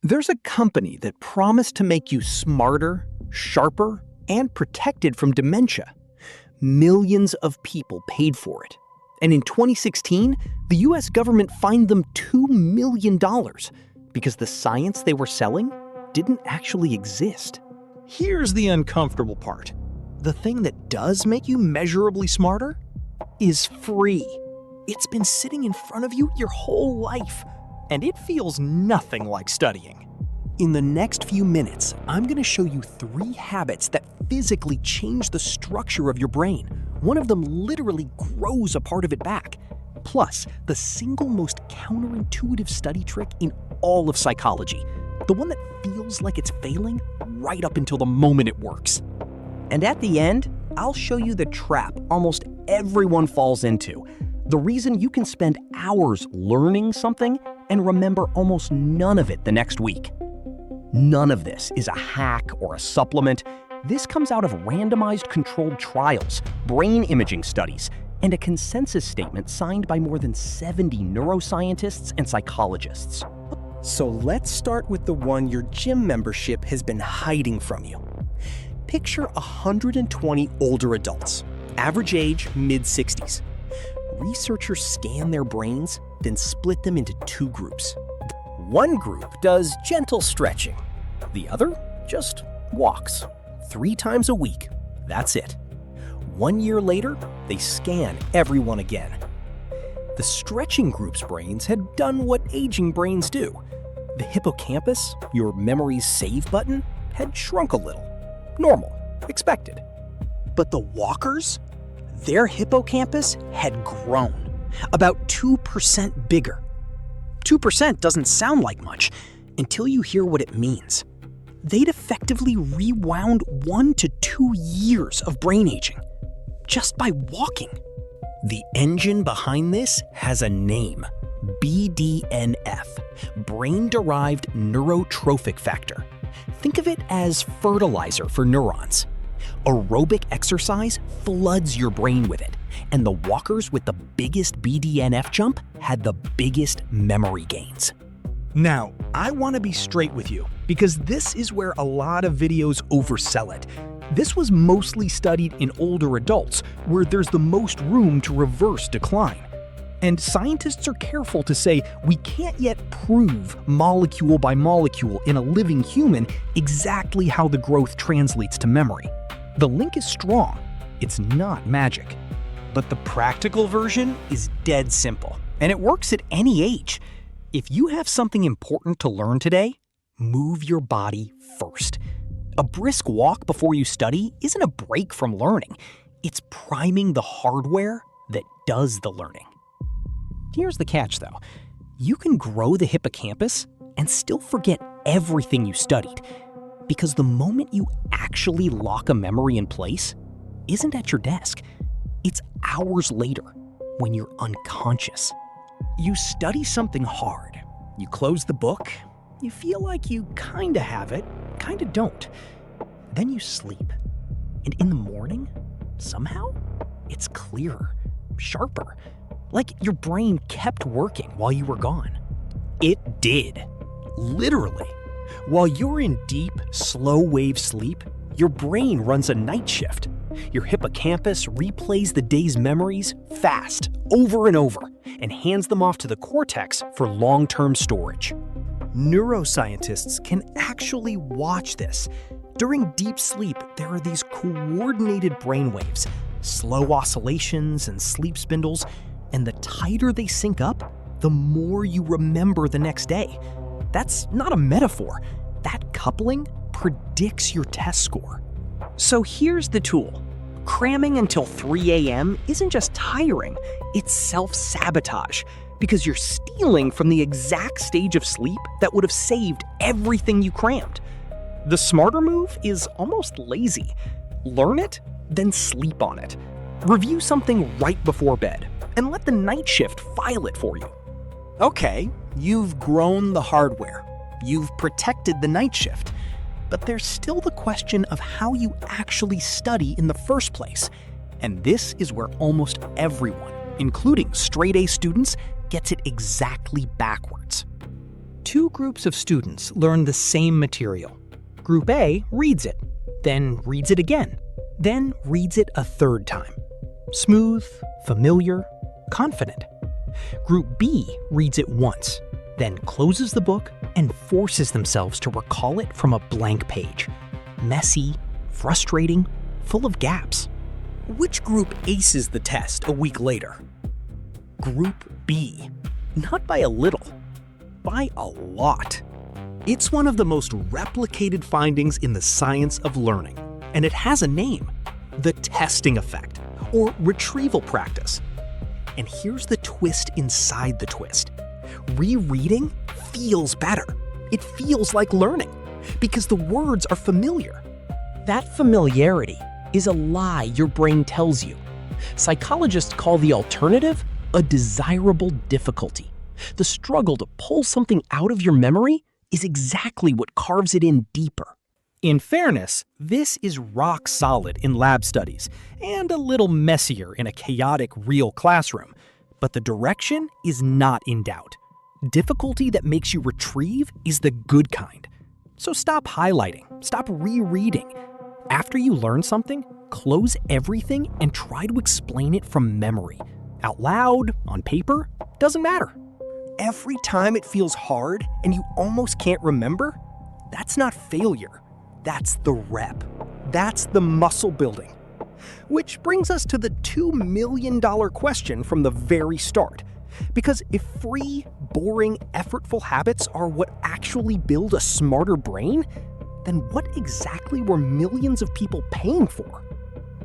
There's a company that promised to make you smarter, sharper, and protected from dementia. Millions of people paid for it. And in 2016, the US government fined them $2 million because the science they were selling didn't actually exist. Here's the uncomfortable part. The thing that does make you measurably smarter is free. It's been sitting in front of you your whole life, and it feels nothing like studying. In the next few minutes, I'm going to show you 3 habits that physically change the structure of your brain. One of them literally grows a part of it back. Plus, the single most counterintuitive study trick in all of psychology. The one that feels like it's failing right up until the moment it works. And at the end, I'll show you the trap almost everyone falls into. The reason you can spend hours learning something and remember almost none of it the next week. None of this is a hack or a supplement. This comes out of randomized controlled trials, brain imaging studies, and a consensus statement signed by more than 70 neuroscientists and psychologists. So let's start with the one your gym membership has been hiding from you. Picture 120 older adults, average age mid-60s. Researchers scan their brains, then split them into 2 groups. One group does gentle stretching. The other just walks 3 times a week. That's it. 1 year later, they scan everyone again. The stretching group's brains had done what aging brains do. The hippocampus, your memory's save button, had shrunk a little. Normal, expected. But the walkers? Their hippocampus had grown, about 2% bigger. 2% doesn't sound like much until you hear what it means. They'd effectively rewound 1 to 2 years of brain aging just by walking. The engine behind this has a name: BDNF, brain-derived neurotrophic factor. Think of it as fertilizer for neurons. Aerobic exercise floods your brain with it, and the walkers with the biggest BDNF jump had the biggest memory gains. Now, I want to be straight with you, because this is where a lot of videos oversell it. This was mostly studied in older adults, where there's the most room to reverse decline. And scientists are careful to say we can't yet prove molecule by molecule in a living human exactly how the growth translates to memory. The link is strong, it's not magic. But the practical version is dead simple, and it works at any age. If you have something important to learn today, move your body first. A brisk walk before you study isn't a break from learning. It's priming the hardware that does the learning. Here's the catch, though. You can grow the hippocampus and still forget everything you studied, because the moment you actually lock a memory in place isn't at your desk. It's hours later, when you're unconscious. You study something hard. You close the book. You feel like you kinda have it, kinda don't. Then you sleep. And in the morning, somehow, it's clearer, sharper. Like your brain kept working while you were gone. It did. Literally. While you're in deep, slow-wave sleep, your brain runs a night shift. Your hippocampus replays the day's memories fast, over and over, and hands them off to the cortex for long-term storage. Neuroscientists can actually watch this. During deep sleep, there are these coordinated brainwaves, slow oscillations and sleep spindles, and the tighter they sync up, the more you remember the next day. That's not a metaphor. That coupling predicts your test score. So here's the tool. Cramming until 3 a.m. isn't just tiring, it's self-sabotage, because you're stealing from the exact stage of sleep that would have saved everything you crammed. The smarter move is almost lazy. Learn it, then sleep on it. Review something right before bed, and let the night shift file it for you. Okay, you've grown the hardware. You've protected the night shift. But there's still the question of how you actually study in the first place. And this is where almost everyone, including straight-A students, gets it exactly backwards. Two groups of students learn the same material. Group A reads it, then reads it again, then reads it a third time. Smooth, familiar, confident. Group B reads it once, then closes the book and forces themselves to recall it from a blank page. Messy, frustrating, full of gaps. Which group aces the test a week later? Group B. Not by a little, by a lot. It's one of the most replicated findings in the science of learning, and it has a name: the testing effect, or retrieval practice. And here's the twist inside the twist. Rereading feels better. It feels like learning, because the words are familiar. That familiarity is a lie your brain tells you. Psychologists call the alternative a desirable difficulty. The struggle to pull something out of your memory is exactly what carves it in deeper. In fairness, this is rock solid in lab studies, and a little messier in a chaotic real classroom. But the direction is not in doubt. Difficulty that makes you retrieve is the good kind. So stop highlighting, stop rereading. After you learn something, close everything and try to explain it from memory. Out loud, on paper, doesn't matter. Every time it feels hard and you almost can't remember, that's not failure. That's the rep. That's the muscle building. Which brings us to the $2 million question from the very start. Because if free, boring, effortful habits are what actually build a smarter brain, then what exactly were millions of people paying for?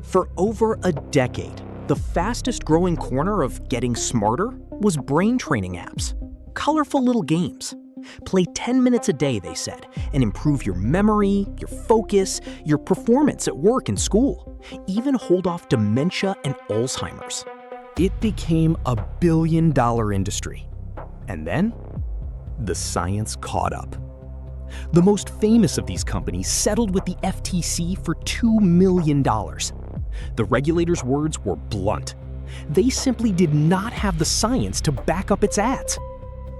For over a decade, the fastest growing corner of getting smarter was brain training apps. Colorful little games. Play 10 minutes a day, they said, and improve your memory, your focus, your performance at work and school. Even hold off dementia and Alzheimer's. It became a billion-dollar industry. And then, the science caught up. The most famous of these companies settled with the FTC for $2 million. The regulators' words were blunt. They simply did not have the science to back up its ads.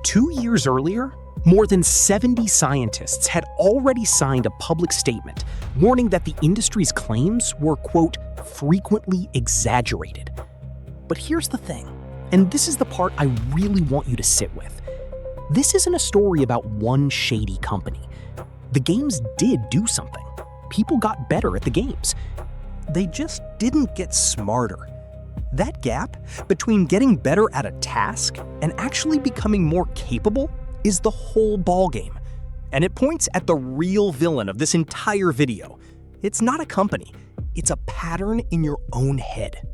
2 years earlier, more than 70 scientists had already signed a public statement warning that the industry's claims were, quote, frequently exaggerated. But here's the thing, and this is the part I really want you to sit with. This isn't a story about one shady company. The games did do something. People got better at the games. They just didn't get smarter. That gap between getting better at a task and actually becoming more capable is the whole ballgame. And it points at the real villain of this entire video. It's not a company. It's a pattern in your own head.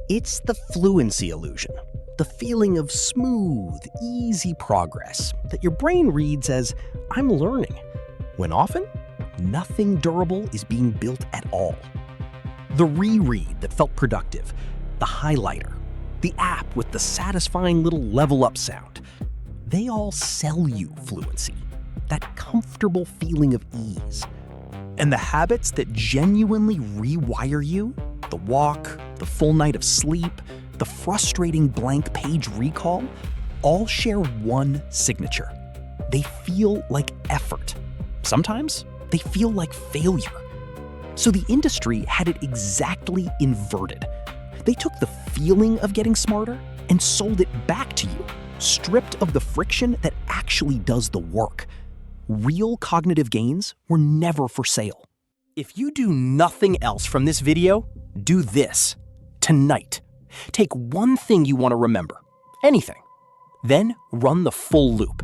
It's the fluency illusion, the feeling of smooth, easy progress that your brain reads as, I'm learning, when often, nothing durable is being built at all. The reread that felt productive, the highlighter, the app with the satisfying little level up sound, they all sell you fluency, that comfortable feeling of ease. And the habits that genuinely rewire you, the walk, the full night of sleep, the frustrating blank page recall, all share one signature. They feel like effort. Sometimes they feel like failure. So the industry had it exactly inverted. They took the feeling of getting smarter and sold it back to you, stripped of the friction that actually does the work. Real cognitive gains were never for sale. If you do nothing else from this video, do this. Tonight, take one thing you want to remember, anything. Then run the full loop.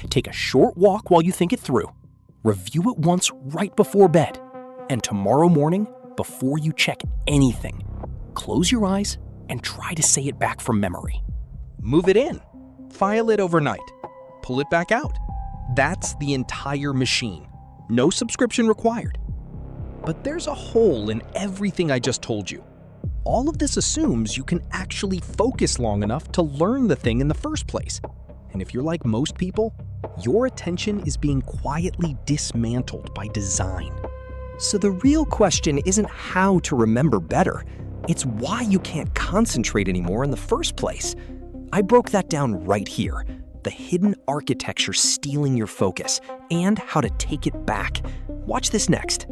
Take a short walk while you think it through. Review it once right before bed. And tomorrow morning, before you check anything, close your eyes and try to say it back from memory. Move it in. File it overnight. Pull it back out. That's the entire machine. No subscription required. But there's a hole in everything I just told you. All of this assumes you can actually focus long enough to learn the thing in the first place. And if you're like most people, your attention is being quietly dismantled by design. So the real question isn't how to remember better. It's why you can't concentrate anymore in the first place. I broke that down right here. the hidden architecture stealing your focus and how to take it back. Watch this next.